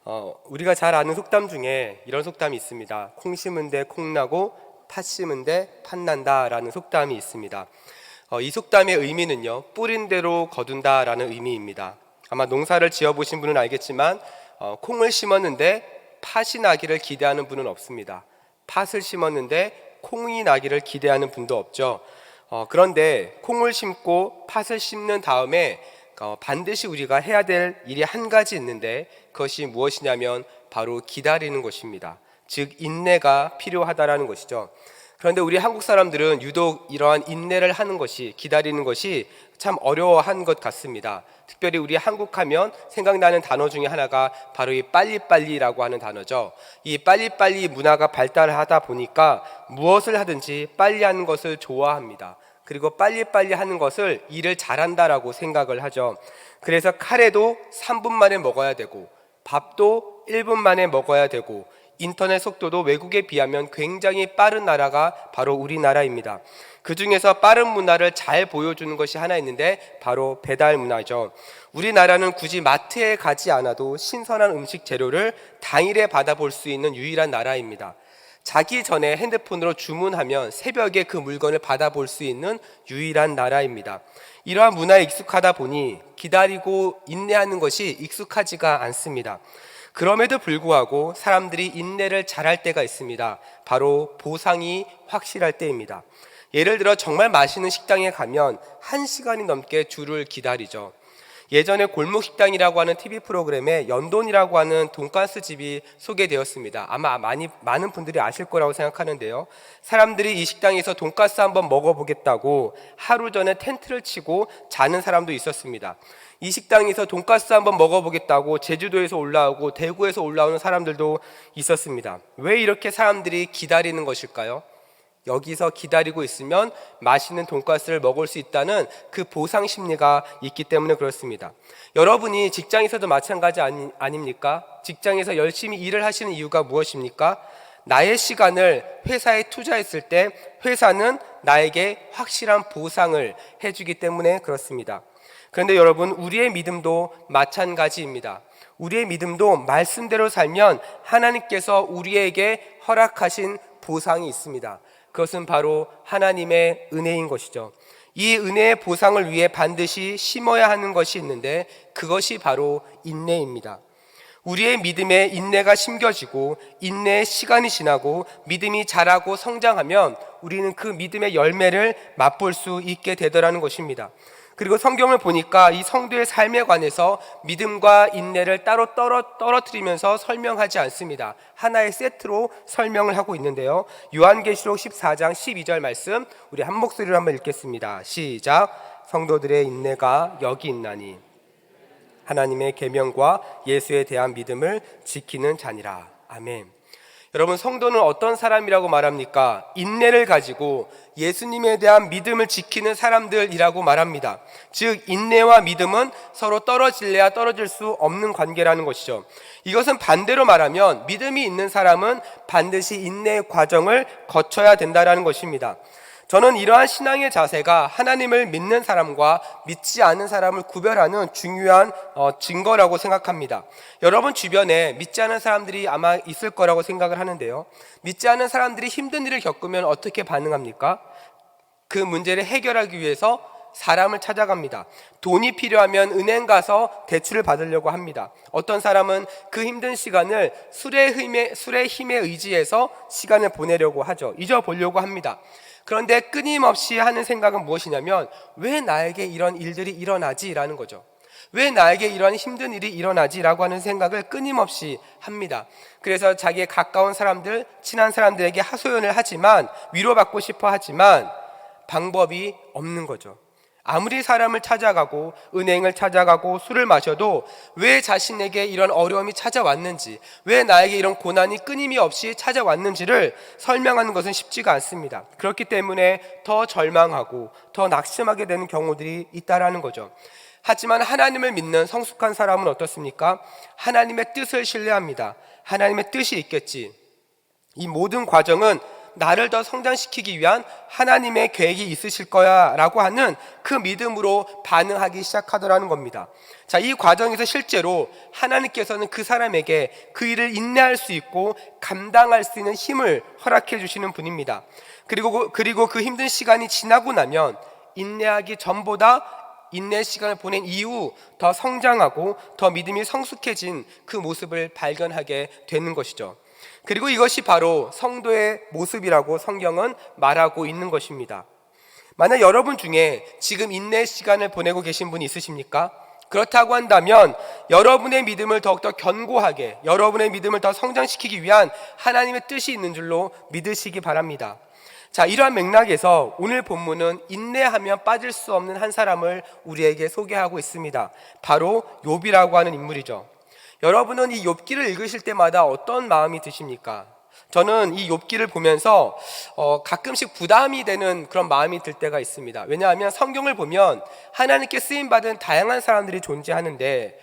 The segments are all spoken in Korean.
우리가 잘 아는 속담 중에 이런 속담이 있습니다. 콩 심은 데 콩 나고 팥 심은 데 팥 난다라는 속담이 있습니다. 이 속담의 의미는요, 뿌린 대로 거둔다라는 의미입니다. 아마 농사를 지어보신 분은 알겠지만 콩을 심었는데 팥이 나기를 기대하는 분은 없습니다. 팥을 심었는데 콩이 나기를 기대하는 분도 없죠. 그런데 콩을 심고 팥을 심는 다음에 반드시 우리가 해야 될 일이 한 가지 있는데, 그것이 무엇이냐면 바로 기다리는 것입니다. 즉 인내가 필요하다라는 것이죠. 그런데 우리 한국 사람들은 유독 이러한 인내를 하는 것이, 기다리는 것이 참 어려워한 것 같습니다. 특별히 우리 한국 하면 생각나는 단어 중에 하나가 바로 이 빨리빨리라고 하는 단어죠. 이 빨리빨리 문화가 발달하다 보니까 무엇을 하든지 빨리 하는 것을 좋아합니다. 그리고 빨리빨리 하는 것을 일을 잘한다라고 생각을 하죠. 그래서 카레도 3분 만에 먹어야 되고, 밥도 1분 만에 먹어야 되고, 인터넷 속도도 외국에 비하면 굉장히 빠른 나라가 바로 우리나라입니다. 그 중에서 빠른 문화를 잘 보여주는 것이 하나 있는데 바로 배달 문화죠. 우리나라는 굳이 마트에 가지 않아도 신선한 음식 재료를 당일에 받아볼 수 있는 유일한 나라입니다. 자기 전에 핸드폰으로 주문하면 새벽에 그 물건을 받아볼 수 있는 유일한 나라입니다. 이러한 문화에 익숙하다 보니 기다리고 인내하는 것이 익숙하지가 않습니다. 그럼에도 불구하고 사람들이 인내를 잘할 때가 있습니다. 바로 보상이 확실할 때입니다. 예를 들어 정말 맛있는 식당에 가면 1시간이 넘게 줄을 기다리죠. 예전에 골목식당이라고 하는 TV 프로그램에 연돈이라고 하는 돈가스 집이 소개되었습니다. 아마 많은 분들이 아실 거라고 생각하는데요. 사람들이 이 식당에서 돈가스 한번 먹어보겠다고 하루 전에 텐트를 치고 자는 사람도 있었습니다. 이 식당에서 돈가스 한번 먹어보겠다고 제주도에서 올라오고 대구에서 올라오는 사람들도 있었습니다. 왜 이렇게 사람들이 기다리는 것일까요? 여기서 기다리고 있으면 맛있는 돈가스를 먹을 수 있다는 그 보상 심리가 있기 때문에 그렇습니다. 여러분이 직장에서도 마찬가지 아닙니까? 직장에서 열심히 일을 하시는 이유가 무엇입니까? 나의 시간을 회사에 투자했을 때 회사는 나에게 확실한 보상을 해주기 때문에 그렇습니다. 그런데 여러분, 우리의 믿음도 마찬가지입니다. 우리의 믿음도 말씀대로 살면 하나님께서 우리에게 허락하신 보상이 있습니다. 그것은 바로 하나님의 은혜인 것이죠. 이 은혜의 보상을 위해 반드시 심어야 하는 것이 있는데 그것이 바로 인내입니다. 우리의 믿음에 인내가 심겨지고 인내의 시간이 지나고 믿음이 자라고 성장하면 우리는 그 믿음의 열매를 맛볼 수 있게 되더라는 것입니다. 그리고 성경을 보니까 이 성도의 삶에 관해서 믿음과 인내를 따로 떨어뜨리면서 설명하지 않습니다. 하나의 세트로 설명을 하고 있는데요. 요한계시록 14장 12절 말씀 우리 한 목소리로 한번 읽겠습니다. 시작. 성도들의 인내가 여기 있나니 하나님의 계명과 예수에 대한 믿음을 지키는 자니라. 아멘. 여러분, 성도는 어떤 사람이라고 말합니까? 인내를 가지고 예수님에 대한 믿음을 지키는 사람들이라고 말합니다. 즉 인내와 믿음은 서로 떨어질래야 떨어질 수 없는 관계라는 것이죠. 이것은 반대로 말하면 믿음이 있는 사람은 반드시 인내의 과정을 거쳐야 된다는 것입니다. 저는 이러한 신앙의 자세가 하나님을 믿는 사람과 믿지 않는 사람을 구별하는 중요한 증거라고 생각합니다. 여러분 주변에 믿지 않는 사람들이 아마 있을 거라고 생각을 하는데요. 믿지 않는 사람들이 힘든 일을 겪으면 어떻게 반응합니까? 그 문제를 해결하기 위해서 사람을 찾아갑니다. 돈이 필요하면 은행 가서 대출을 받으려고 합니다. 어떤 사람은 그 힘든 시간을 술의 힘에 의지해서 시간을 보내려고 하죠. 잊어보려고 합니다. 그런데 끊임없이 하는 생각은 무엇이냐면 왜 나에게 이런 일들이 일어나지라는 거죠. 왜 나에게 이런 힘든 일이 일어나지라고 하는 생각을 끊임없이 합니다. 그래서 자기의 가까운 사람들, 친한 사람들에게 하소연을 하지만, 위로받고 싶어 하지만 방법이 없는 거죠. 아무리 사람을 찾아가고 은행을 찾아가고 술을 마셔도 왜 자신에게 이런 어려움이 찾아왔는지, 왜 나에게 이런 고난이 끊임없이 찾아왔는지를 설명하는 것은 쉽지가 않습니다. 그렇기 때문에 더 절망하고 더 낙심하게 되는 경우들이 있다라는 거죠. 하지만 하나님을 믿는 성숙한 사람은 어떻습니까? 하나님의 뜻을 신뢰합니다. 하나님의 뜻이 있겠지. 이 모든 과정은 나를 더 성장시키기 위한 하나님의 계획이 있으실 거야 라고 하는 그 믿음으로 반응하기 시작하더라는 겁니다. 자, 이 과정에서 실제로 하나님께서는 그 사람에게 그 일을 인내할 수 있고 감당할 수 있는 힘을 허락해 주시는 분입니다. 그리고 그 힘든 시간이 지나고 나면 인내하기 전보다 인내 시간을 보낸 이후 더 성장하고 더 믿음이 성숙해진 그 모습을 발견하게 되는 것이죠. 그리고 이것이 바로 성도의 모습이라고 성경은 말하고 있는 것입니다. 만약 여러분 중에 지금 인내 시간을 보내고 계신 분이 있으십니까? 그렇다고 한다면 여러분의 믿음을 더욱더 견고하게, 여러분의 믿음을 더 성장시키기 위한 하나님의 뜻이 있는 줄로 믿으시기 바랍니다. 자, 이러한 맥락에서 오늘 본문은 인내하면 빠질 수 없는 한 사람을 우리에게 소개하고 있습니다. 바로 욥이라고 하는 인물이죠. 여러분은 이 욥기를 읽으실 때마다 어떤 마음이 드십니까? 저는 이 욥기를 보면서 가끔씩 부담이 되는 그런 마음이 들 때가 있습니다. 왜냐하면 성경을 보면 하나님께 쓰임받은 다양한 사람들이 존재하는데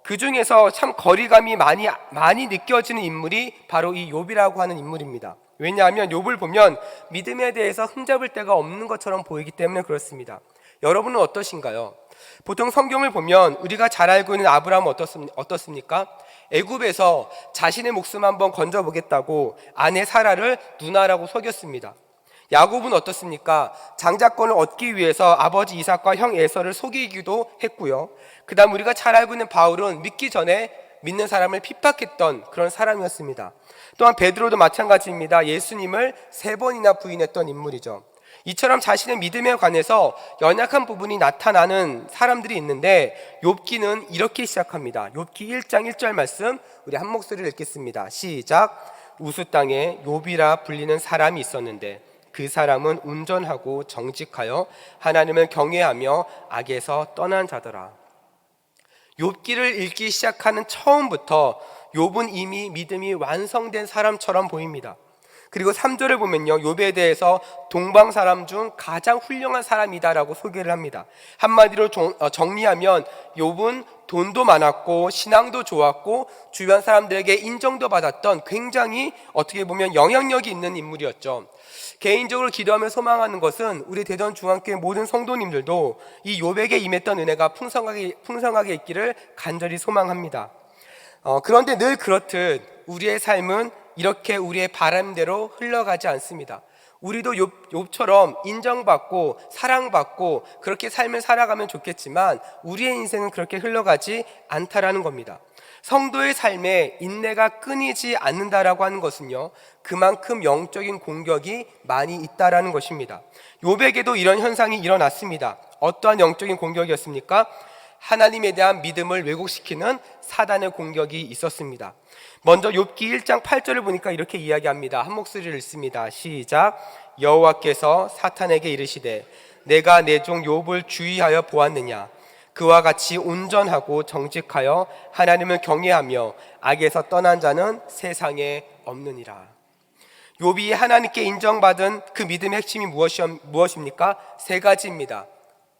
그 중에서 참 거리감이 많이 느껴지는 인물이 바로 이 욥이라고 하는 인물입니다. 왜냐하면 욥을 보면 믿음에 대해서 흠잡을 데가 없는 것처럼 보이기 때문에 그렇습니다. 여러분은 어떠신가요? 보통 성경을 보면 우리가 잘 알고 있는 아브라함은 어떻습니까? 애굽에서 자신의 목숨 한번 건져보겠다고 아내 사라를 누나라고 속였습니다. 야곱은 어떻습니까? 장자권을 얻기 위해서 아버지 이삭과 형 에서를 속이기도 했고요. 그 다음 우리가 잘 알고 있는 바울은 믿기 전에 믿는 사람을 핍박했던 그런 사람이었습니다. 또한 베드로도 마찬가지입니다. 예수님을 3번이나 부인했던 인물이죠. 이처럼 자신의 믿음에 관해서 연약한 부분이 나타나는 사람들이 있는데 욥기는 이렇게 시작합니다. 욥기 1장 1절 말씀 우리 한 목소리를 읽겠습니다. 시작. 우스 땅에 욥이라 불리는 사람이 있었는데 그 사람은 온전하고 정직하여 하나님을 경외하며 악에서 떠난 자더라. 욥기를 읽기 시작하는 처음부터 욥은 이미 믿음이 완성된 사람처럼 보입니다. 그리고 3절을 보면요, 욥에 대해서 동방 사람 중 가장 훌륭한 사람이다라고 소개를 합니다. 한마디로 정리하면 욥은 돈도 많았고 신앙도 좋았고 주변 사람들에게 인정도 받았던 굉장히 어떻게 보면 영향력이 있는 인물이었죠. 개인적으로 기도하며 소망하는 것은 우리 대전 중앙교회 모든 성도님들도 이 욥에게 임했던 은혜가 풍성하게 있기를 간절히 소망합니다. 그런데 늘 그렇듯 우리의 삶은 이렇게 우리의 바람대로 흘러가지 않습니다. 우리도 욥처럼 인정받고 사랑받고 그렇게 삶을 살아가면 좋겠지만 우리의 인생은 그렇게 흘러가지 않다라는 겁니다. 성도의 삶에 인내가 끊이지 않는다라고 하는 것은요, 그만큼 영적인 공격이 많이 있다라는 것입니다. 욥에게도 이런 현상이 일어났습니다. 어떠한 영적인 공격이었습니까? 하나님에 대한 믿음을 왜곡시키는 사단의 공격이 있었습니다. 먼저 욥기 1장 8절을 보니까 이렇게 이야기합니다. 한 목소리를 읽습니다. 시작. 여호와께서 사탄에게 이르시되 내가 내 종 욥을 주의하여 보았느냐? 그와 같이 온전하고 정직하여 하나님을 경외하며 악에서 떠난 자는 세상에 없느니라. 욥이 하나님께 인정받은 그 믿음의 핵심이 무엇입니까? 3가지입니다.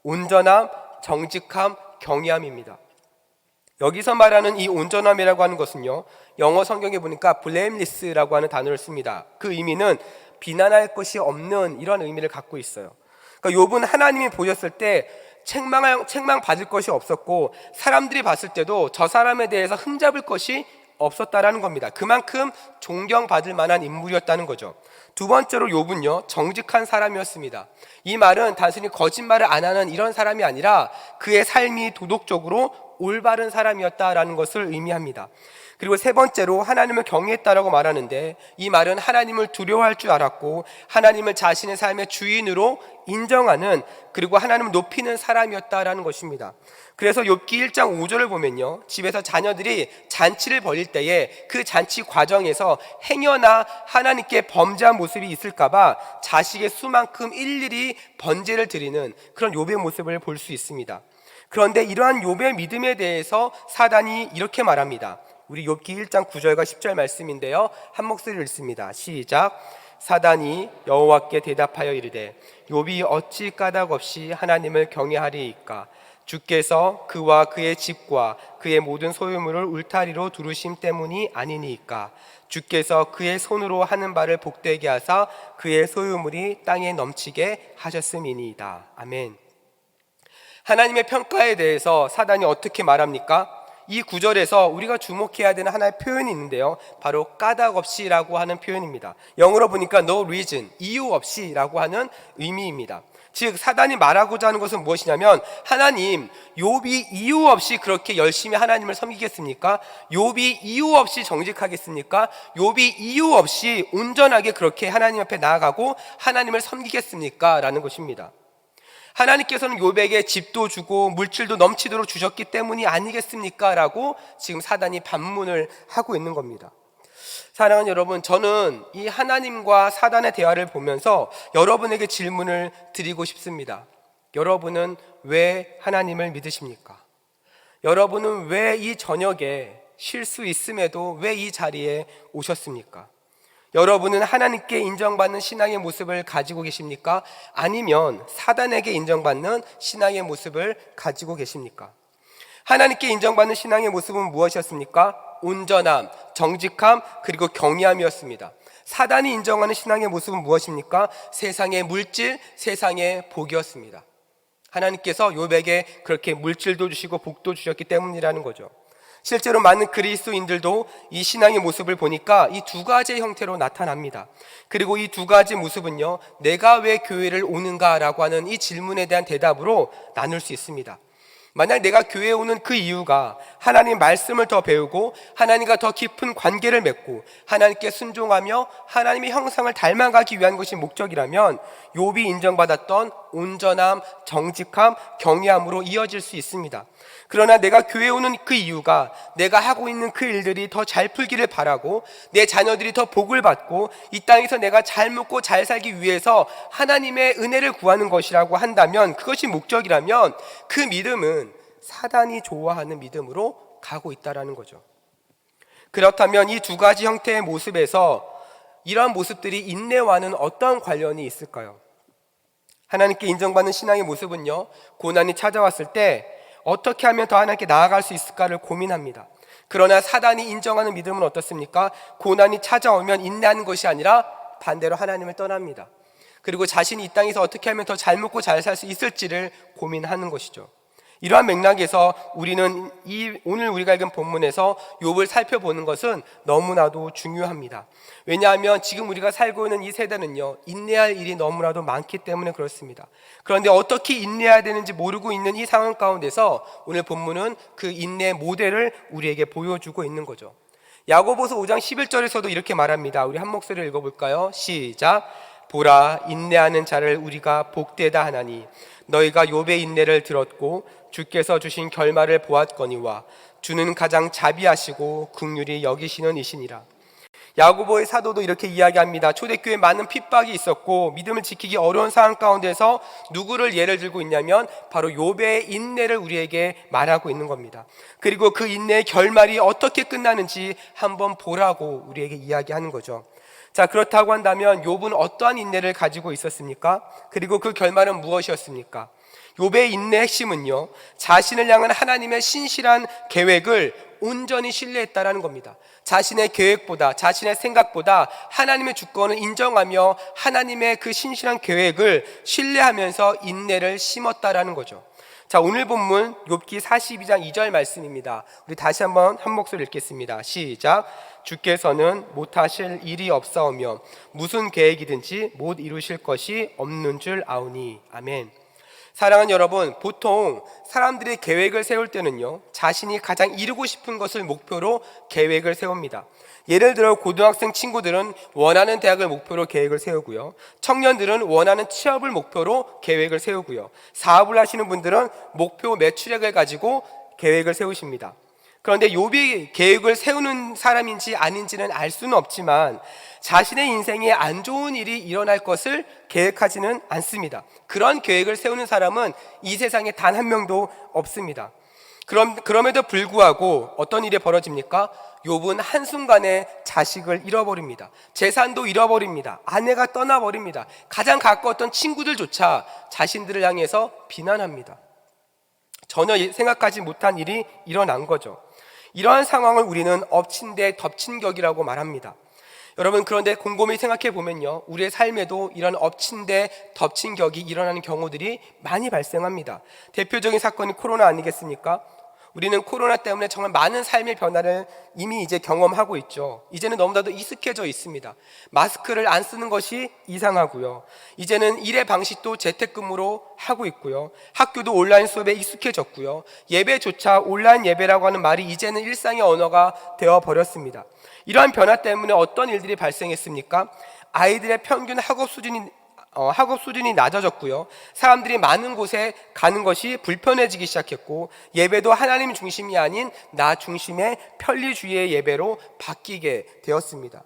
온전함, 정직함, 경외함입니다. 여기서 말하는 이 온전함이라고 하는 것은요, 영어 성경에 보니까 blameless라고 하는 단어를 씁니다. 그 의미는 비난할 것이 없는 이런 의미를 갖고 있어요. 그러니까 욥은 하나님이 보셨을 때 책망 받을 것이 없었고 사람들이 봤을 때도 저 사람에 대해서 흠잡을 것이 없었다라는 겁니다. 그만큼 존경받을 만한 인물이었다는 거죠. 두 번째로 욥은요, 정직한 사람이었습니다. 이 말은 단순히 거짓말을 안 하는 이런 사람이 아니라 그의 삶이 도덕적으로 올바른 사람이었다라는 것을 의미합니다. 그리고 3번째로 하나님을 경외했다라고 말하는데 이 말은 하나님을 두려워할 줄 알았고 하나님을 자신의 삶의 주인으로 인정하는, 그리고 하나님을 높이는 사람이었다라는 것입니다. 그래서 욥기 1장 5절을 보면요, 집에서 자녀들이 잔치를 벌일 때에 그 잔치 과정에서 행여나 하나님께 범죄한 모습이 있을까봐 자식의 수만큼 일일이 번제를 드리는 그런 욥의 모습을 볼 수 있습니다. 그런데 이러한 욥의 믿음에 대해서 사단이 이렇게 말합니다. 우리 욥기 1장 9절과 10절 말씀인데요, 한 목소리를 읽습니다. 시작. 사단이 여호와께 대답하여 이르되 욥이 어찌 까닭 없이 하나님을 경외하리이까? 주께서 그와 그의 집과 그의 모든 소유물을 울타리로 두르심 때문이 아니니까. 주께서 그의 손으로 하는 바를 복되게 하사 그의 소유물이 땅에 넘치게 하셨음이니이다. 아멘. 하나님의 평가에 대해서 사단이 어떻게 말합니까? 이 구절에서 우리가 주목해야 되는 하나의 표현이 있는데요, 바로 까닭 없이라고 하는 표현입니다. 영어로 보니까 no reason, 이유 없이라고 하는 의미입니다. 즉 사단이 말하고자 하는 것은 무엇이냐면, 하나님, 욥이 이유 없이 그렇게 열심히 하나님을 섬기겠습니까? 욥이 이유 없이 정직하겠습니까? 욥이 이유 없이 온전하게 그렇게 하나님 앞에 나아가고 하나님을 섬기겠습니까? 라는 것입니다. 하나님께서는 욥에게 집도 주고 물질도 넘치도록 주셨기 때문이 아니겠습니까? 라고 지금 사단이 반문을 하고 있는 겁니다. 사랑하는 여러분, 저는 이 하나님과 사단의 대화를 보면서 여러분에게 질문을 드리고 싶습니다. 여러분은 왜 하나님을 믿으십니까? 여러분은 왜 이 저녁에 쉴 수 있음에도 왜 이 자리에 오셨습니까? 여러분은 하나님께 인정받는 신앙의 모습을 가지고 계십니까? 아니면 사단에게 인정받는 신앙의 모습을 가지고 계십니까? 하나님께 인정받는 신앙의 모습은 무엇이었습니까? 온전함, 정직함, 그리고 경외함이었습니다. 사단이 인정하는 신앙의 모습은 무엇입니까? 세상의 물질, 세상의 복이었습니다. 하나님께서 욥에게 그렇게 물질도 주시고 복도 주셨기 때문이라는 거죠. 실제로 많은 그리스도인들도 이 신앙의 모습을 보니까 이 두 가지의 형태로 나타납니다. 그리고 이 두 가지 모습은요, 내가 왜 교회를 오는가라고 하는 이 질문에 대한 대답으로 나눌 수 있습니다. 만약 내가 교회에 오는 그 이유가 하나님 말씀을 더 배우고 하나님과 더 깊은 관계를 맺고 하나님께 순종하며 하나님의 형상을 닮아가기 위한 것이 목적이라면 욥이 인정받았던 온전함, 정직함, 경외함으로 이어질 수 있습니다. 그러나 내가 교회에 오는 그 이유가 내가 하고 있는 그 일들이 더 잘 풀기를 바라고 내 자녀들이 더 복을 받고 이 땅에서 내가 잘 먹고 잘 살기 위해서 하나님의 은혜를 구하는 것이라고 한다면, 그것이 목적이라면 그 믿음은 사단이 좋아하는 믿음으로 가고 있다는 거죠. 그렇다면 이 두 가지 형태의 모습에서 이러한 모습들이 인내와는 어떤 관련이 있을까요? 하나님께 인정받는 신앙의 모습은요, 고난이 찾아왔을 때 어떻게 하면 더 하나님께 나아갈 수 있을까를 고민합니다. 그러나 사단이 인정하는 믿음은 어떻습니까? 고난이 찾아오면 인내하는 것이 아니라 반대로 하나님을 떠납니다. 그리고 자신이 이 땅에서 어떻게 하면 더 잘 먹고 잘 살 수 있을지를 고민하는 것이죠. 이러한 맥락에서 우리는 오늘 우리가 읽은 본문에서 욥을 살펴보는 것은 너무나도 중요합니다. 왜냐하면 지금 우리가 살고 있는 이 세대는요, 인내할 일이 너무나도 많기 때문에 그렇습니다. 그런데 어떻게 인내해야 되는지 모르고 있는 이 상황 가운데서 오늘 본문은 그 인내의 모델을 우리에게 보여주고 있는 거죠. 야고보서 5장 11절에서도 이렇게 말합니다. 우리 한 목소리를 읽어볼까요? 시작. 보라, 인내하는 자를 우리가 복되다 하나니 너희가 욥의 인내를 들었고 주께서 주신 결말을 보았거니와 주는 가장 자비하시고 긍휼히 여기시는 이시니라. 야고보의 사도도 이렇게 이야기합니다. 초대교회에 많은 핍박이 있었고 믿음을 지키기 어려운 상황 가운데서 누구를 예를 들고 있냐면 바로 욥의 인내를 우리에게 말하고 있는 겁니다. 그리고 그 인내의 결말이 어떻게 끝나는지 한번 보라고 우리에게 이야기하는 거죠. 자, 그렇다고 한다면 욥은 어떠한 인내를 가지고 있었습니까? 그리고 그 결말은 무엇이었습니까? 욥의 인내의 핵심은요, 자신을 향한 하나님의 신실한 계획을 온전히 신뢰했다라는 겁니다. 자신의 계획보다, 자신의 생각보다 하나님의 주권을 인정하며 하나님의 그 신실한 계획을 신뢰하면서 인내를 심었다라는 거죠. 자, 오늘 본문 욥기 42장 2절 말씀입니다. 우리 다시 한번 한 목소리 읽겠습니다. 시작. 주께서는 못하실 일이 없사오며 무슨 계획이든지 못 이루실 것이 없는 줄 아오니. 아멘. 사랑하는 여러분, 보통 사람들이 계획을 세울 때는요, 자신이 가장 이루고 싶은 것을 목표로 계획을 세웁니다. 예를 들어 고등학생 친구들은 원하는 대학을 목표로 계획을 세우고요, 청년들은 원하는 취업을 목표로 계획을 세우고요, 사업을 하시는 분들은 목표 매출액을 가지고 계획을 세우십니다. 그런데 욥이 계획을 세우는 사람인지 아닌지는 알 수는 없지만 자신의 인생에 안 좋은 일이 일어날 것을 계획하지는 않습니다. 그런 계획을 세우는 사람은 이 세상에 단 한 명도 없습니다. 그럼에도 불구하고 어떤 일이 벌어집니까? 욥은 한순간에 자식을 잃어버립니다. 재산도 잃어버립니다. 아내가 떠나버립니다. 가장 가까웠던 친구들조차 자신들을 향해서 비난합니다. 전혀 생각하지 못한 일이 일어난 거죠. 이러한 상황을 우리는 엎친 데 덮친 격이라고 말합니다. 여러분, 그런데 곰곰이 생각해 보면요, 우리의 삶에도 이런 엎친 데 덮친 격이 일어나는 경우들이 많이 발생합니다. 대표적인 사건이 코로나 아니겠습니까? 우리는 코로나 때문에 정말 많은 삶의 변화를 이미 이제 경험하고 있죠. 이제는 너무나도 익숙해져 있습니다. 마스크를 안 쓰는 것이 이상하고요. 이제는 일의 방식도 재택근무로 하고 있고요. 학교도 온라인 수업에 익숙해졌고요. 예배조차 온라인 예배라고 하는 말이 이제는 일상의 언어가 되어버렸습니다. 이러한 변화 때문에 어떤 일들이 발생했습니까? 아이들의 평균 학업 수준이 낮아졌고요. 사람들이 많은 곳에 가는 것이 불편해지기 시작했고, 예배도 하나님 중심이 아닌 나 중심의 편리주의의 예배로 바뀌게 되었습니다.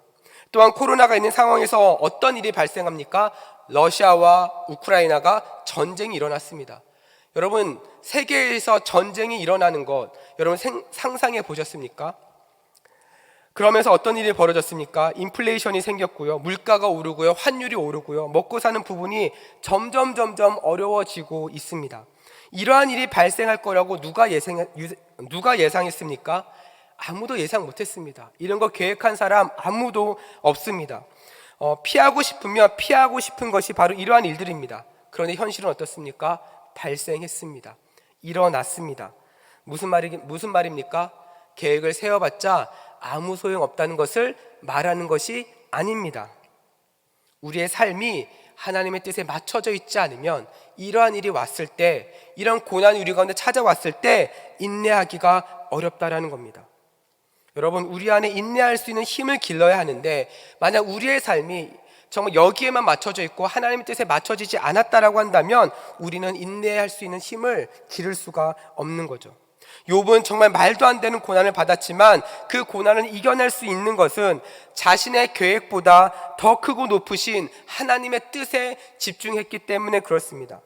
또한 코로나가 있는 상황에서 어떤 일이 발생합니까? 러시아와 우크라이나가 전쟁이 일어났습니다. 여러분, 세계에서 전쟁이 일어나는 것, 여러분 상상해 보셨습니까? 그러면서 어떤 일이 벌어졌습니까? 인플레이션이 생겼고요. 물가가 오르고요. 환율이 오르고요. 먹고 사는 부분이 점점 어려워지고 있습니다. 이러한 일이 발생할 거라고 누가 예상했습니까? 아무도 예상 못했습니다. 이런 거 계획한 사람 아무도 없습니다. 피하고 싶으면 피하고 싶은 것이 바로 이러한 일들입니다. 그런데 현실은 어떻습니까? 발생했습니다. 일어났습니다. 무슨 말입니까? 계획을 세워봤자 아무 소용 없다는 것을 말하는 것이 아닙니다. 우리의 삶이 하나님의 뜻에 맞춰져 있지 않으면 이러한 일이 왔을 때, 이런 고난이 우리 가운데 찾아왔을 때 인내하기가 어렵다라는 겁니다. 여러분, 우리 안에 인내할 수 있는 힘을 길러야 하는데, 만약 우리의 삶이 정말 여기에만 맞춰져 있고 하나님의 뜻에 맞춰지지 않았다라고 한다면 우리는 인내할 수 있는 힘을 기를 수가 없는 거죠. 욥은 정말 말도 안 되는 고난을 받았지만 그 고난을 이겨낼 수 있는 것은 자신의 계획보다 더 크고 높으신 하나님의 뜻에 집중했기 때문에 그렇습니다.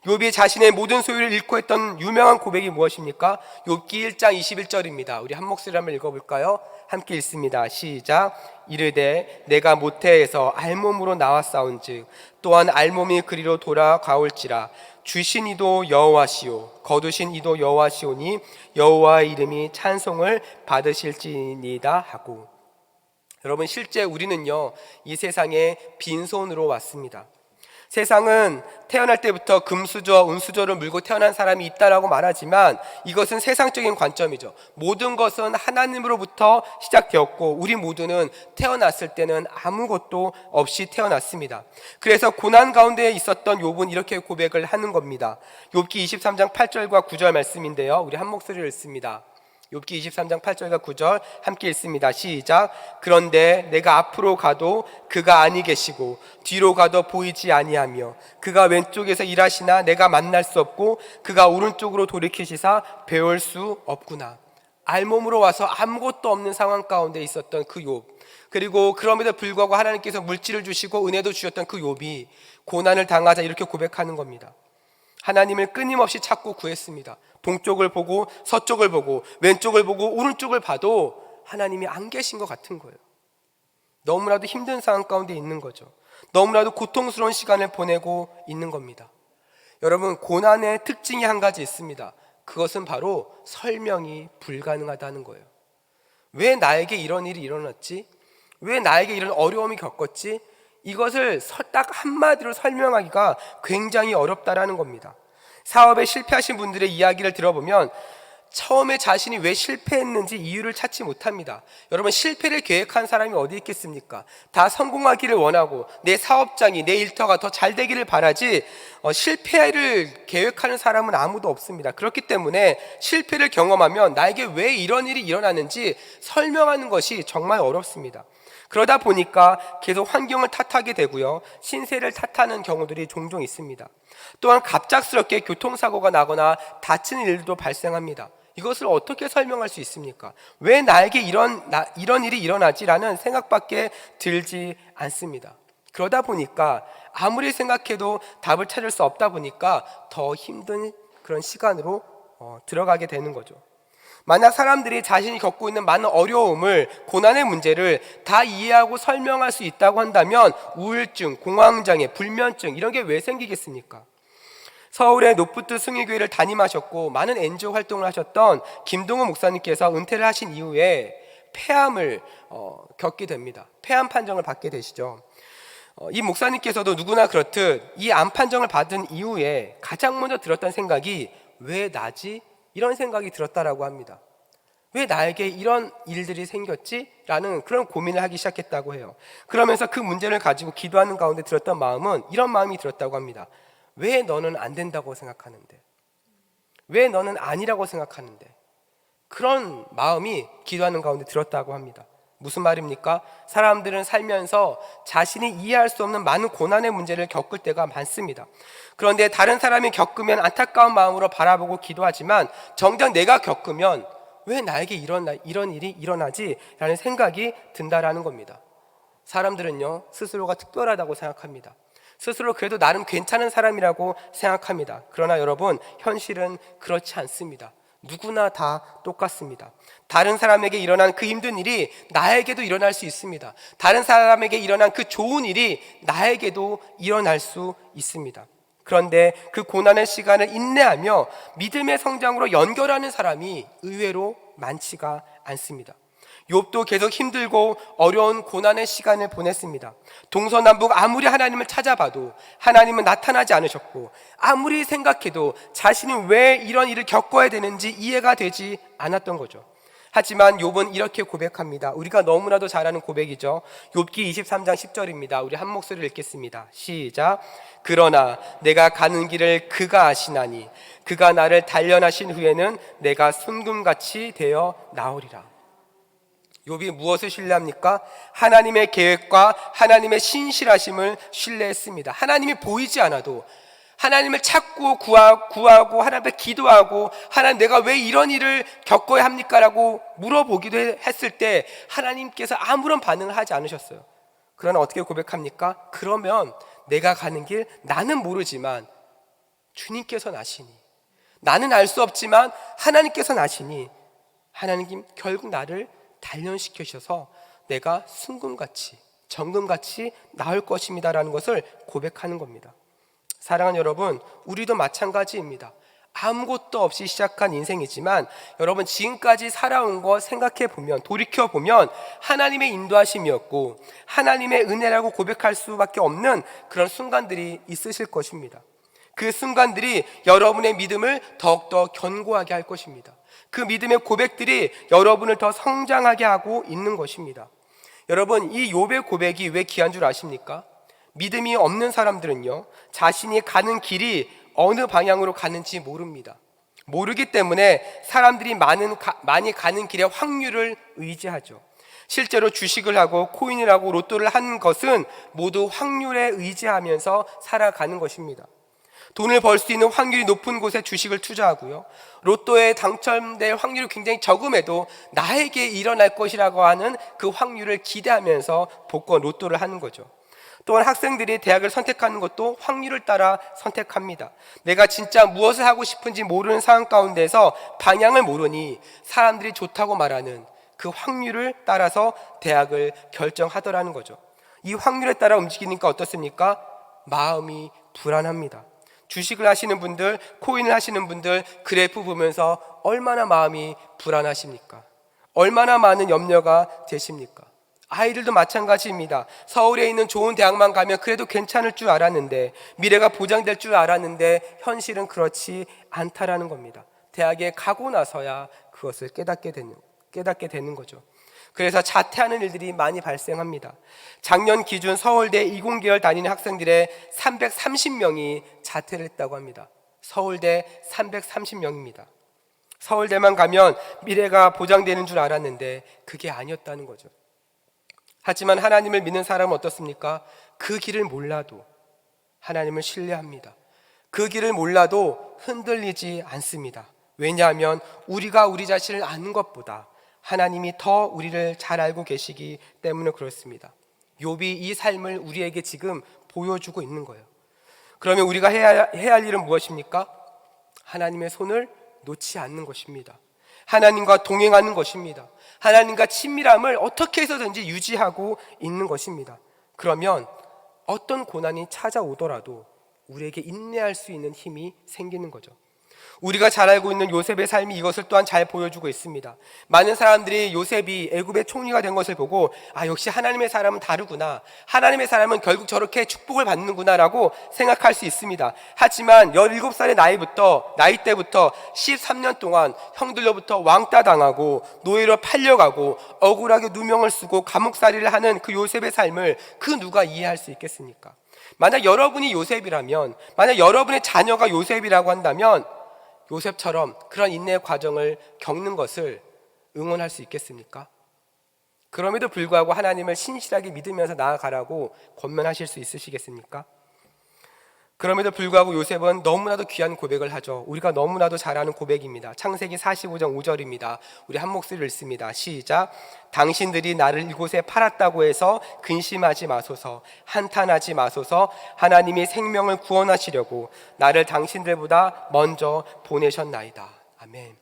욥이 자신의 모든 소유를 잃고 했던 유명한 고백이 무엇입니까? 욥기 1장 21절입니다. 우리 한 목소리로 한번 읽어볼까요? 함께 읽습니다. 시작. 이르되 내가 모태에서 알몸으로 나왔사온즉 또한 알몸이 그리로 돌아가올지라 주신 이도 여호와시오 거두신 이도 여호와시오니 여호와의 이름이 찬송을 받으실지니이다 하고. 여러분, 실제 우리는요 이 세상에 빈손으로 왔습니다. 세상은 태어날 때부터 금수저, 은수저를 물고 태어난 사람이 있다라고 말하지만 이것은 세상적인 관점이죠. 모든 것은 하나님으로부터 시작되었고 우리 모두는 태어났을 때는 아무것도 없이 태어났습니다. 그래서 고난 가운데 있었던 욥은 이렇게 고백을 하는 겁니다. 욥기 23장 8절과 9절 말씀인데요, 우리 한 목소리를 읽습니다. 욥기 23장 8절과 9절 함께 읽습니다. 시작. 그런데 내가 앞으로 가도 그가 아니 계시고 뒤로 가도 보이지 아니하며 그가 왼쪽에서 일하시나 내가 만날 수 없고 그가 오른쪽으로 돌이키시사 배울 수 없구나. 알몸으로 와서 아무것도 없는 상황 가운데 있었던 그 욥, 그리고 그럼에도 불구하고 하나님께서 물질을 주시고 은혜도 주셨던 그 욥이 고난을 당하자 이렇게 고백하는 겁니다. 하나님을 끊임없이 찾고 구했습니다. 동쪽을 보고 서쪽을 보고 왼쪽을 보고 오른쪽을 봐도 하나님이 안 계신 것 같은 거예요. 너무나도 힘든 상황 가운데 있는 거죠. 너무나도 고통스러운 시간을 보내고 있는 겁니다. 여러분, 고난의 특징이 한 가지 있습니다. 그것은 바로 설명이 불가능하다는 거예요. 왜 나에게 이런 일이 일어났지? 왜 나에게 이런 어려움이 겪었지? 이것을 딱 한마디로 설명하기가 굉장히 어렵다라는 겁니다. 사업에 실패하신 분들의 이야기를 들어보면 처음에 자신이 왜 실패했는지 이유를 찾지 못합니다. 여러분, 실패를 계획한 사람이 어디 있겠습니까? 다 성공하기를 원하고 내 사업장이, 내 일터가 더 잘 되기를 바라지 실패를 계획하는 사람은 아무도 없습니다. 그렇기 때문에 실패를 경험하면 나에게 왜 이런 일이 일어나는지 설명하는 것이 정말 어렵습니다. 그러다 보니까 계속 환경을 탓하게 되고요, 신세를 탓하는 경우들이 종종 있습니다. 또한 갑작스럽게 교통사고가 나거나 다치는 일도 발생합니다. 이것을 어떻게 설명할 수 있습니까? 왜 나에게 이런 일이 일어나지라는 생각밖에 들지 않습니다. 그러다 보니까 아무리 생각해도 답을 찾을 수 없다 보니까 더 힘든 그런 시간으로 들어가게 되는 거죠. 만약 사람들이 자신이 겪고 있는 많은 어려움을, 고난의 문제를 다 이해하고 설명할 수 있다고 한다면 우울증, 공황장애, 불면증 이런 게 왜 생기겠습니까? 서울의 노프트 승일교회를 담임하셨고 많은 NGO 활동을 하셨던 김동호 목사님께서 은퇴를 하신 이후에 폐암을 겪게 됩니다. 폐암 판정을 받게 되시죠. 이 목사님께서도 누구나 그렇듯 이 암 판정을 받은 이후에 가장 먼저 들었던 생각이 왜 나지? 이런 생각이 들었다라고 합니다. 왜 나에게 이런 일들이 생겼지? 라는 그런 고민을 하기 시작했다고 해요. 그러면서 그 문제를 가지고 기도하는 가운데 들었던 마음은 이런 마음이 들었다고 합니다. 왜 너는 안 된다고 생각하는데? 왜 너는 아니라고 생각하는데? 그런 마음이 기도하는 가운데 들었다고 합니다. 무슨 말입니까? 사람들은 살면서 자신이 이해할 수 없는 많은 고난의 문제를 겪을 때가 많습니다. 그런데 다른 사람이 겪으면 안타까운 마음으로 바라보고 기도하지만 정작 내가 겪으면 왜 나에게 이런 일이 일어나지? 라는 생각이 든다라는 겁니다. 사람들은요, 스스로가 특별하다고 생각합니다. 스스로 그래도 나름 괜찮은 사람이라고 생각합니다. 그러나 여러분, 현실은 그렇지 않습니다. 누구나 다 똑같습니다. 다른 사람에게 일어난 그 힘든 일이 나에게도 일어날 수 있습니다. 다른 사람에게 일어난 그 좋은 일이 나에게도 일어날 수 있습니다. 그런데 그 고난의 시간을 인내하며 믿음의 성장으로 연결하는 사람이 의외로 많지가 않습니다. 욥도 계속 힘들고 어려운 고난의 시간을 보냈습니다. 동서남북 아무리 하나님을 찾아봐도 하나님은 나타나지 않으셨고, 아무리 생각해도 자신이 왜 이런 일을 겪어야 되는지 이해가 되지 않았던 거죠. 하지만 욥은 이렇게 고백합니다. 우리가 너무나도 잘 아는 고백이죠. 욥기 23장 10절입니다. 우리 한 목소리를 읽겠습니다. 시작. 그러나 내가 가는 길을 그가 아시나니 그가 나를 단련하신 후에는 내가 순금같이 되어 나오리라. 욥이 무엇을 신뢰합니까? 하나님의 계획과 하나님의 신실하심을 신뢰했습니다. 하나님이 보이지 않아도 하나님을 찾고 구하고 하나님 앞에 기도하고, 하나님 내가 왜 이런 일을 겪어야 합니까? 라고 물어보기도 했을 때 하나님께서 아무런 반응을 하지 않으셨어요. 그러나 어떻게 고백합니까? 그러면 내가 가는 길 나는 모르지만 주님께서는 아시니, 나는 알 수 없지만 하나님께서는 아시니, 하나님 결국 나를 단련시키셔서 내가 순금같이 정금같이 나을 것입니다 라는 것을 고백하는 겁니다. 사랑하는 여러분, 우리도 마찬가지입니다. 아무것도 없이 시작한 인생이지만 여러분, 지금까지 살아온 거 생각해보면, 돌이켜보면 하나님의 인도하심이었고 하나님의 은혜라고 고백할 수밖에 없는 그런 순간들이 있으실 것입니다. 그 순간들이 여러분의 믿음을 더욱더 견고하게 할 것입니다. 그 믿음의 고백들이 여러분을 더 성장하게 하고 있는 것입니다. 여러분, 이 욥의 고백이 왜 귀한 줄 아십니까? 믿음이 없는 사람들은요, 자신이 가는 길이 어느 방향으로 가는지 모릅니다. 모르기 때문에 사람들이 많이 가는 길의 확률을 의지하죠. 실제로 주식을 하고 코인을 하고 로또를 한 것은 모두 확률에 의지하면서 살아가는 것입니다. 돈을 벌 수 있는 확률이 높은 곳에 주식을 투자하고요, 로또에 당첨될 확률이 굉장히 적음에도 나에게 일어날 것이라고 하는 그 확률을 기대하면서 복권 로또를 하는 거죠. 또한 학생들이 대학을 선택하는 것도 확률을 따라 선택합니다. 내가 진짜 무엇을 하고 싶은지 모르는 상황 가운데서 방향을 모르니 사람들이 좋다고 말하는 그 확률을 따라서 대학을 결정하더라는 거죠. 이 확률에 따라 움직이니까 어떻습니까? 마음이 불안합니다. 주식을 하시는 분들, 코인을 하시는 분들, 그래프 보면서 얼마나 마음이 불안하십니까? 얼마나 많은 염려가 되십니까? 아이들도 마찬가지입니다. 서울에 있는 좋은 대학만 가면 그래도 괜찮을 줄 알았는데, 미래가 보장될 줄 알았는데 현실은 그렇지 않다라는 겁니다. 대학에 가고 나서야 그것을 깨닫게 되는 거죠. 그래서 자퇴하는 일들이 많이 발생합니다. 작년 기준 서울대 이공계열 다니는 학생들의 330명이 자퇴를 했다고 합니다. 서울대 330명입니다. 서울대만 가면 미래가 보장되는 줄 알았는데 그게 아니었다는 거죠. 하지만 하나님을 믿는 사람은 어떻습니까? 그 길을 몰라도 하나님을 신뢰합니다. 그 길을 몰라도 흔들리지 않습니다. 왜냐하면 우리가 우리 자신을 아는 것보다 하나님이 더 우리를 잘 알고 계시기 때문에 그렇습니다. 욥이 이 삶을 우리에게 지금 보여주고 있는 거예요. 그러면 우리가 해야 할 일은 무엇입니까? 하나님의 손을 놓지 않는 것입니다. 하나님과 동행하는 것입니다. 하나님과 친밀함을 어떻게 해서든지 유지하고 있는 것입니다. 그러면 어떤 고난이 찾아오더라도 우리에게 인내할 수 있는 힘이 생기는 거죠. 우리가 잘 알고 있는 요셉의 삶이 이것을 또한 잘 보여주고 있습니다. 많은 사람들이 요셉이 애굽의 총리가 된 것을 보고 역시 하나님의 사람은 다르구나, 하나님의 사람은 결국 저렇게 축복을 받는구나 라고 생각할 수 있습니다. 하지만 17살의 나이 때부터 13년 동안 형들로부터 왕따 당하고 노예로 팔려가고 억울하게 누명을 쓰고 감옥살이를 하는 그 요셉의 삶을 그 누가 이해할 수 있겠습니까? 만약 여러분이 요셉이라면, 만약 여러분의 자녀가 요셉이라고 한다면 요셉처럼 그런 인내의 과정을 겪는 것을 응원할 수 있겠습니까? 그럼에도 불구하고 하나님을 신실하게 믿으면서 나아가라고 권면하실 수 있으시겠습니까? 그럼에도 불구하고 요셉은 너무나도 귀한 고백을 하죠. 우리가 너무나도 잘 아는 고백입니다. 창세기 45장 5절입니다. 우리 한 목소리를 읽습니다. 시작. 당신들이 나를 이곳에 팔았다고 해서 근심하지 마소서, 한탄하지 마소서. 하나님이 생명을 구원하시려고 나를 당신들보다 먼저 보내셨나이다. 아멘.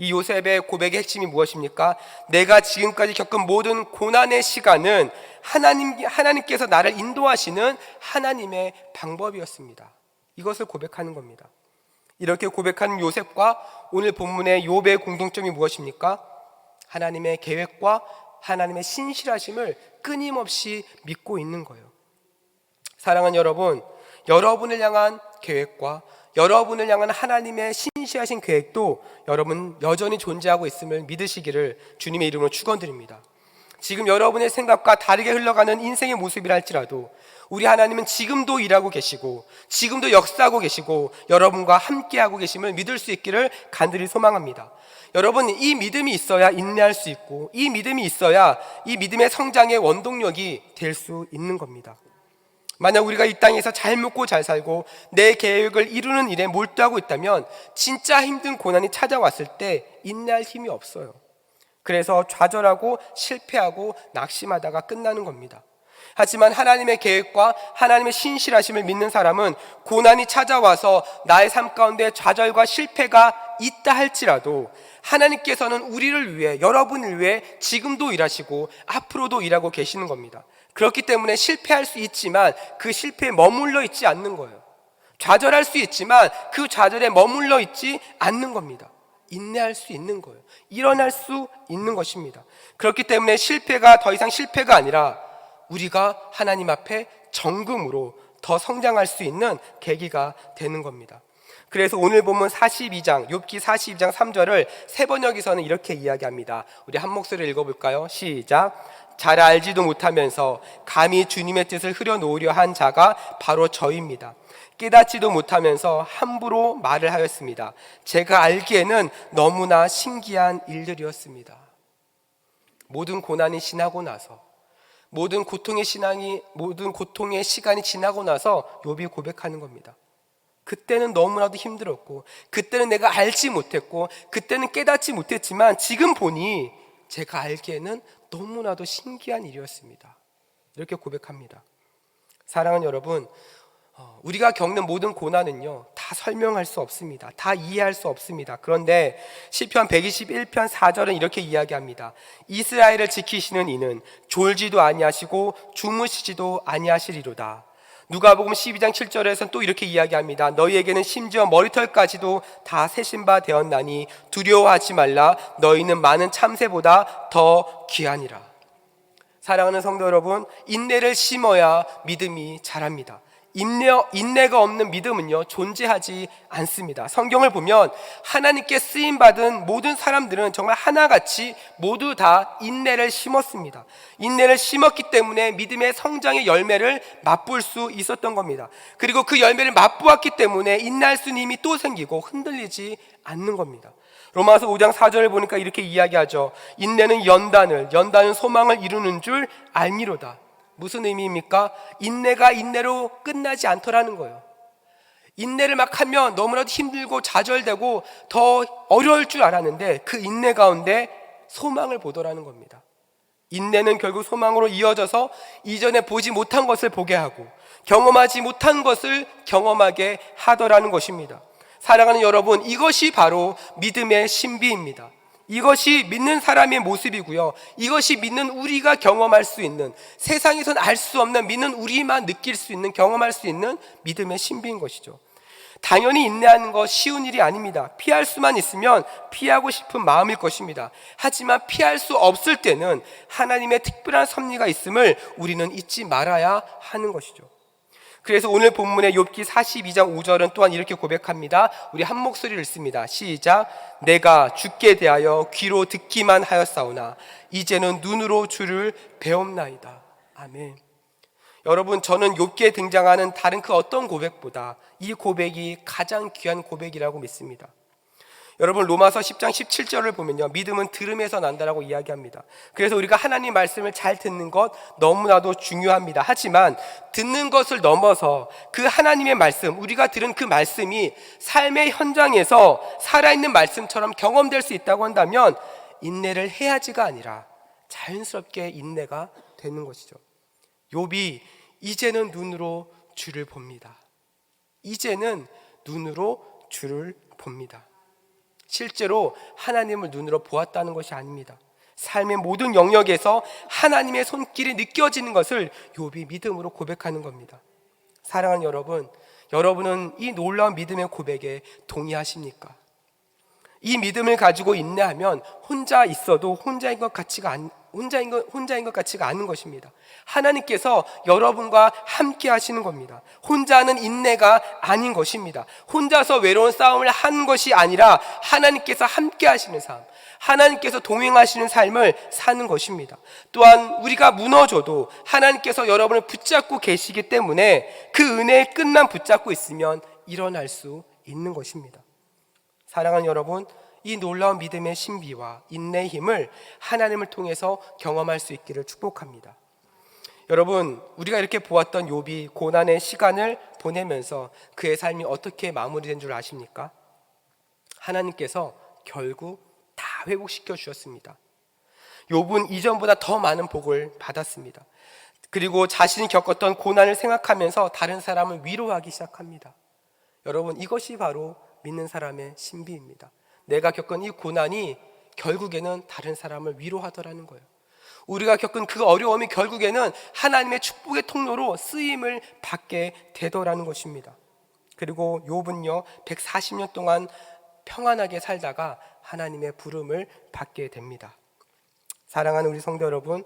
이 요셉의 고백의 핵심이 무엇입니까? 내가 지금까지 겪은 모든 고난의 시간은 하나님께서 나를 인도하시는 하나님의 방법이었습니다. 이것을 고백하는 겁니다. 이렇게 고백하는 요셉과 오늘 본문의 욥의 공통점이 무엇입니까? 하나님의 계획과 하나님의 신실하심을 끊임없이 믿고 있는 거예요. 사랑하는 여러분, 여러분을 향한 계획과 여러분을 향한 하나님의 신실하신 계획도 여러분 여전히 존재하고 있음을 믿으시기를 주님의 이름으로 축원드립니다. 지금 여러분의 생각과 다르게 흘러가는 인생의 모습이라 할지라도 우리 하나님은 지금도 일하고 계시고 지금도 역사하고 계시고 여러분과 함께하고 계심을 믿을 수 있기를 간절히 소망합니다. 여러분, 이 믿음이 있어야 인내할 수 있고 이 믿음이 있어야 이 믿음의 성장의 원동력이 될 수 있는 겁니다. 만약 우리가 이 땅에서 잘 먹고 잘 살고 내 계획을 이루는 일에 몰두하고 있다면 진짜 힘든 고난이 찾아왔을 때 인내할 힘이 없어요. 그래서 좌절하고 실패하고 낙심하다가 끝나는 겁니다. 하지만 하나님의 계획과 하나님의 신실하심을 믿는 사람은 고난이 찾아와서 나의 삶 가운데 좌절과 실패가 있다 할지라도 하나님께서는 우리를 위해, 여러분을 위해 지금도 일하시고 앞으로도 일하고 계시는 겁니다. 그렇기 때문에 실패할 수 있지만 그 실패에 머물러 있지 않는 거예요. 좌절할 수 있지만 그 좌절에 머물러 있지 않는 겁니다. 인내할 수 있는 거예요. 일어날 수 있는 것입니다. 그렇기 때문에 실패가 더 이상 실패가 아니라 우리가 하나님 앞에 정금으로 더 성장할 수 있는 계기가 되는 겁니다. 그래서 오늘 본문 42장, 욥기 42장 3절을 세 번역에서는 이렇게 이야기합니다. 우리 한 목소리를 읽어볼까요? 시작. 잘 알지도 못하면서 감히 주님의 뜻을 흐려놓으려 한 자가 바로 저입니다. 깨닫지도 못하면서 함부로 말을 하였습니다. 제가 알기에는 너무나 신기한 일들이었습니다. 모든 고난이 지나고 나서, 모든 고통의 시간이 지나고 나서 욥이 고백하는 겁니다. 그때는 너무나도 힘들었고, 그때는 내가 알지 못했고, 그때는 깨닫지 못했지만 지금 보니 제가 알기에는 너무나도 신기한 일이었습니다. 이렇게 고백합니다. 사랑하는 여러분, 우리가 겪는 모든 고난은요, 다 설명할 수 없습니다. 다 이해할 수 없습니다. 그런데 시편 121편 4절은 이렇게 이야기합니다. 이스라엘을 지키시는 이는 졸지도 아니하시고 주무시지도 아니하시리로다. 누가복음 12장 7절에서는 또 이렇게 이야기합니다. 너희에게는 심지어 머리털까지도 다 세신 바 되었나니 두려워하지 말라. 너희는 많은 참새보다 더 귀하니라. 사랑하는 성도 여러분, 인내를 심어야 믿음이 자랍니다. 인내가 없는 믿음은요, 존재하지 않습니다. 성경을 보면 하나님께 쓰임받은 모든 사람들은 정말 하나같이 모두 다 인내를 심었습니다. 인내를 심었기 때문에 믿음의 성장의 열매를 맛볼 수 있었던 겁니다. 그리고 그 열매를 맛보았기 때문에 인내할 수 있는 힘이 또 생기고 흔들리지 않는 겁니다. 로마서 5장 4절을 보니까 이렇게 이야기하죠. 인내는 연단은 소망을 이루는 줄 알미로다. 무슨 의미입니까? 인내가 인내로 끝나지 않더라는 거예요. 인내를 막 하면 너무나도 힘들고 좌절되고 더 어려울 줄 알았는데 그 인내 가운데 소망을 보더라는 겁니다. 인내는 결국 소망으로 이어져서 이전에 보지 못한 것을 보게 하고 경험하지 못한 것을 경험하게 하더라는 것입니다. 사랑하는 여러분, 이것이 바로 믿음의 신비입니다. 이것이 믿는 사람의 모습이고요. 이것이 믿는 우리가 경험할 수 있는, 세상에선 알 수 없는, 믿는 우리만 느낄 수 있는, 경험할 수 있는 믿음의 신비인 것이죠. 당연히 인내하는 것 쉬운 일이 아닙니다. 피할 수만 있으면 피하고 싶은 마음일 것입니다. 하지만 피할 수 없을 때는 하나님의 특별한 섭리가 있음을 우리는 잊지 말아야 하는 것이죠. 그래서 오늘 본문의 욥기 42장 5절은 또한 이렇게 고백합니다. 우리 한 목소리를 읽습니다. 시작. 내가 주께 대하여 귀로 듣기만 하였사오나 이제는 눈으로 주를 배옵나이다. 아멘. 여러분, 저는 욥기에 등장하는 다른 그 어떤 고백보다 이 고백이 가장 귀한 고백이라고 믿습니다. 여러분, 로마서 10장 17절을 보면요, 믿음은 들음에서 난다라고 이야기합니다. 그래서 우리가 하나님 말씀을 잘 듣는 것 너무나도 중요합니다. 하지만 듣는 것을 넘어서 그 하나님의 말씀, 우리가 들은 그 말씀이 삶의 현장에서 살아있는 말씀처럼 경험될 수 있다고 한다면 인내를 해야지가 아니라 자연스럽게 인내가 되는 것이죠. 욥이 이제는 눈으로 주를 봅니다. 이제는 눈으로 주를 봅니다. 실제로 하나님을 눈으로 보았다는 것이 아닙니다. 삶의 모든 영역에서 하나님의 손길이 느껴지는 것을 욥이 믿음으로 고백하는 겁니다. 사랑하는 여러분, 여러분은 이 놀라운 믿음의 고백에 동의하십니까? 이 믿음을 가지고 인내하면 혼자 있어도 혼자인 것 같지가 않은 것입니다. 하나님께서 여러분과 함께 하시는 겁니다. 혼자는 인내가 아닌 것입니다. 혼자서 외로운 싸움을 하는 것이 아니라 하나님께서 함께 하시는 삶, 하나님께서 동행하시는 삶을 사는 것입니다. 또한 우리가 무너져도 하나님께서 여러분을 붙잡고 계시기 때문에 그 은혜의 끈만 붙잡고 있으면 일어날 수 있는 것입니다. 사랑하는 여러분, 이 놀라운 믿음의 신비와 인내의 힘을 하나님을 통해서 경험할 수 있기를 축복합니다. 여러분, 우리가 이렇게 보았던 욥이 고난의 시간을 보내면서 그의 삶이 어떻게 마무리된 줄 아십니까? 하나님께서 결국 다 회복시켜 주셨습니다. 욥은 이전보다 더 많은 복을 받았습니다. 그리고 자신이 겪었던 고난을 생각하면서 다른 사람을 위로하기 시작합니다. 여러분, 이것이 바로 믿는 사람의 신비입니다. 내가 겪은 이 고난이 결국에는 다른 사람을 위로하더라는 거예요. 우리가 겪은 그 어려움이 결국에는 하나님의 축복의 통로로 쓰임을 받게 되더라는 것입니다. 그리고 욥은요 140년 동안 평안하게 살다가 하나님의 부름을 받게 됩니다. 사랑하는 우리 성도 여러분,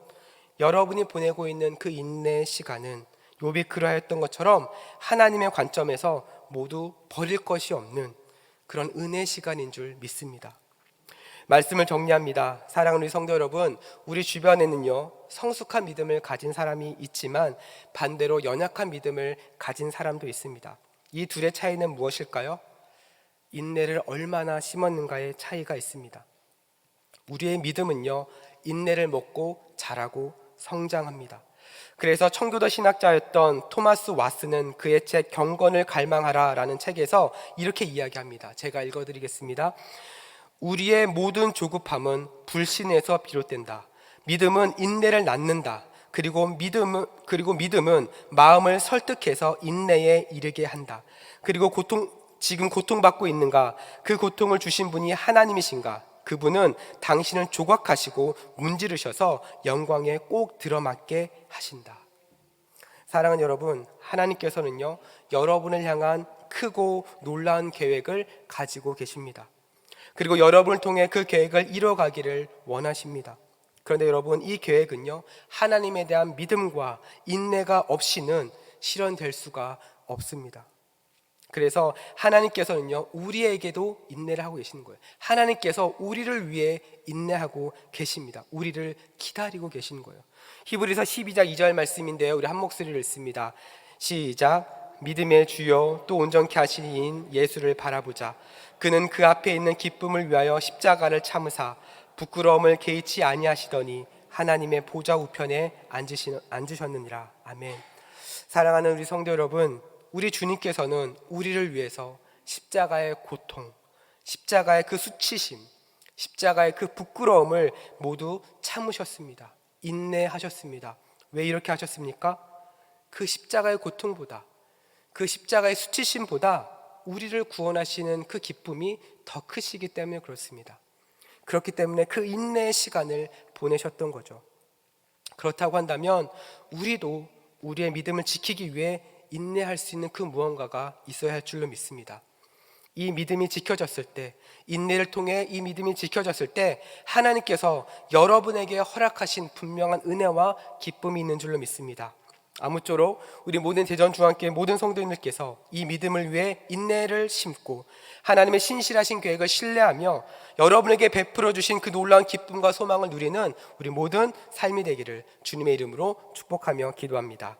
여러분이 보내고 있는 그 인내의 시간은 욥이 그러했던 것처럼 하나님의 관점에서 모두 버릴 것이 없는 그런 은혜의 시간인 줄 믿습니다. 말씀을 정리합니다. 사랑하는 우리 성도 여러분, 우리 주변에는요 성숙한 믿음을 가진 사람이 있지만 반대로 연약한 믿음을 가진 사람도 있습니다. 이 둘의 차이는 무엇일까요? 인내를 얼마나 심었는가의 차이가 있습니다. 우리의 믿음은요 인내를 먹고 자라고 성장합니다. 그래서 청교도 신학자였던 토마스 왓슨은 그의 책 경건을 갈망하라 라는 책에서 이렇게 이야기합니다. 제가 읽어드리겠습니다. 우리의 모든 조급함은 불신에서 비롯된다. 믿음은 인내를 낳는다. 그리고 믿음은 마음을 설득해서 인내에 이르게 한다. 그리고 지금 고통받고 있는가? 그 고통을 주신 분이 하나님이신가? 그분은 당신을 조각하시고 문지르셔서 영광에 꼭 들어맞게 하신다. 사랑하는 여러분, 하나님께서는요 여러분을 향한 크고 놀라운 계획을 가지고 계십니다. 그리고 여러분을 통해 그 계획을 이뤄가기를 원하십니다. 그런데 여러분, 이 계획은요 하나님에 대한 믿음과 인내가 없이는 실현될 수가 없습니다. 그래서 하나님께서는요 우리에게도 인내를 하고 계시는 거예요. 하나님께서 우리를 위해 인내하고 계십니다. 우리를 기다리고 계시는 거예요. 히브리서 12장 2절 말씀인데요, 우리 한 목소리를 읽습니다. 시작. 믿음의 주요 또 온전케 하시는 이인 예수를 바라보자. 그는 그 앞에 있는 기쁨을 위하여 십자가를 참으사 부끄러움을 개의치 아니하시더니 하나님의 보좌 우편에 앉으셨느니라. 아멘. 사랑하는 우리 성도 여러분, 우리 주님께서는 우리를 위해서 십자가의 고통, 십자가의 그 수치심, 십자가의 그 부끄러움을 모두 참으셨습니다. 인내하셨습니다. 왜 이렇게 하셨습니까? 그 십자가의 고통보다, 그 십자가의 수치심보다 우리를 구원하시는 그 기쁨이 더 크시기 때문에 그렇습니다. 그렇기 때문에 그 인내의 시간을 보내셨던 거죠. 그렇다고 한다면 우리도 우리의 믿음을 지키기 위해 인내할 수 있는 그 무언가가 있어야 할 줄로 믿습니다. 이 믿음이 지켜졌을 때, 인내를 통해 이 믿음이 지켜졌을 때 하나님께서 여러분에게 허락하신 분명한 은혜와 기쁨이 있는 줄로 믿습니다. 아무쪼록 우리 모든 대전중앙교회 모든 성도님들께서 이 믿음을 위해 인내를 심고 하나님의 신실하신 계획을 신뢰하며 여러분에게 베풀어 주신 그 놀라운 기쁨과 소망을 누리는 우리 모든 삶이 되기를 주님의 이름으로 축복하며 기도합니다.